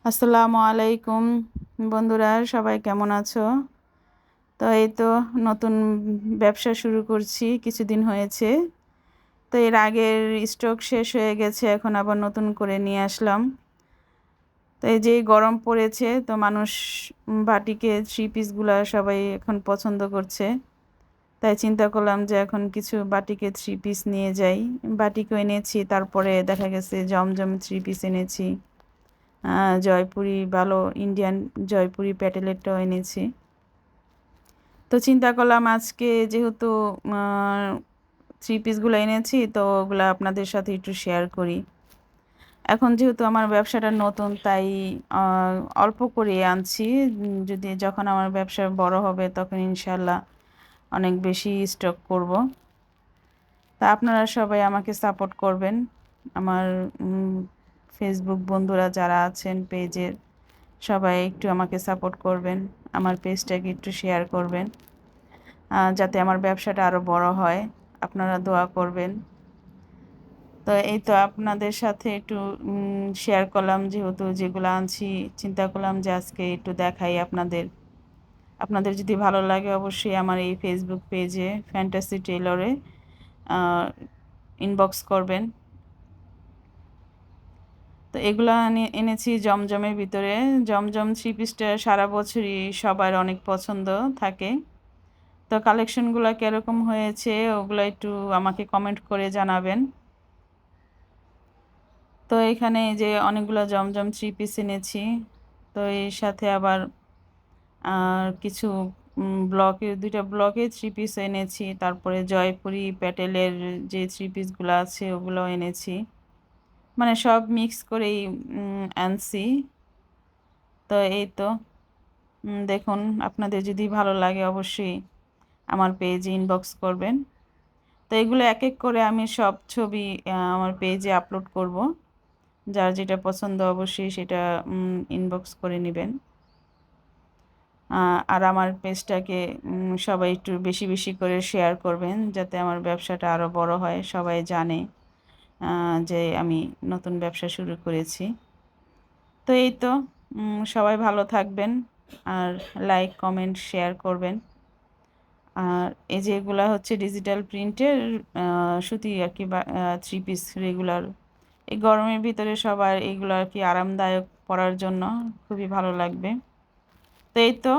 আসসালামু আলাইকুম বন্ধুরা, সবাই কেমন আছো? তো এই তো নতুন ব্যবসা শুরু করছি, কিছুদিন হয়েছে। তো এর আগের স্টক শেষ হয়ে গেছে, এখন আবার নতুন করে নিয়ে আসলাম। তো এই যে গরম পড়েছে, তো মানুষ বাটিকে থ্রি পিসগুলা সবাই এখন পছন্দ করছে। তাই চিন্তা করলাম যে এখন কিছু বাটিকে থ্রি পিস নিয়ে যাই। বাটিকও এনেছি, তারপরে দেখা গেছে জমজম থ্রি পিস এনেছি। জয়পুরি ভালো ইন্ডিয়ান জয়পুরি প্যাটেলেটটাও এনেছি। তো চিন্তা করলাম আজকে যেহেতু থ্রি পিসগুলো এনেছি, তো ওগুলো আপনাদের সাথে একটু শেয়ার করি। এখন যেহেতু আমার ব্যবসাটা নতুন, তাই অল্প করে আনছি। যদি যখন আমার ব্যবসা বড় হবে তখন ইনশাল্লাহ অনেক বেশি স্টক করব। তা আপনারা সবাই আমাকে সাপোর্ট করবেন। আমার ফেসবুক বন্ধুরা যারা আছেন পেজের, সবাই একটু আমাকে সাপোর্ট করবেন, আমার পেজটাকে একটু শেয়ার করবেন, যাতে আমার ব্যবসাটা আরও বড় হয়। আপনারা দোয়া করবেন। তো এই তো আপনাদের সাথে একটু শেয়ার করলাম, যেহেতু যেগুলো আনছি চিন্তা করলাম যে আজকে একটু দেখাই আপনাদের। আপনাদের যদি ভালো লাগে অবশ্যই আমার এই ফেসবুক পেজে ফ্যান্টাসি টেইলরে ইনবক্স করবেন। তো এগুলো এনেছি জমজমের ভিতরে। জমজম থ্রি পিসটা সারা বছরই সবার অনেক পছন্দ থাকে। তো কালেকশনগুলো কীরকম হয়েছে ওগুলো একটু আমাকে কমেন্ট করে জানাবেন। তো এখানে যে অনেকগুলো জমজম থ্রি পিস এনেছি। তো এর সাথে আবার কিছু দুইটা ব্লকে থ্রি পিস এনেছি। তারপরে জয়পুরি প্যাটেলের যে থ্রি পিসগুলো আছে ওগুলো এনেছি, মানে সব মিক্স করেই আনছি। তো এই তো দেখুন, আপনাদের যদি ভালো লাগে অবশ্যই আমার পেজে ইনবক্স করবেন। তো এগুলো এক এক করে আমি সব ছবি আমার পেজে আপলোড করব। যার যেটা পছন্দ অবশ্যই সেটা ইনবক্স করে নেবেন। আর আমার পেজটাকে সবাই একটু বেশি বেশি করে শেয়ার করবেন, যাতে আমার ব্যবসাটা আরও বড় হয়, সবাই জানে যে আমি নতুন ব্যবসা শুরু করেছি। তো এই তো সবাই ভালো থাকবেন, আর লাইক কমেন্ট শেয়ার করবেন। আর এই যে এগুলা হচ্ছে ডিজিটাল প্রিন্টের সুতি আর কি, বা থ্রি পিস রেগুলার। এই গরমের ভিতরে সবার এগুলো আর কি আরামদায়ক, পরার জন্য খুবই ভালো লাগবে। তো এই তো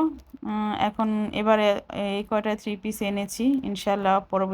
এখন এবারে এই কয়টা থ্রি পিস এনেছি, ইনশাল্লাহ পরবর্তী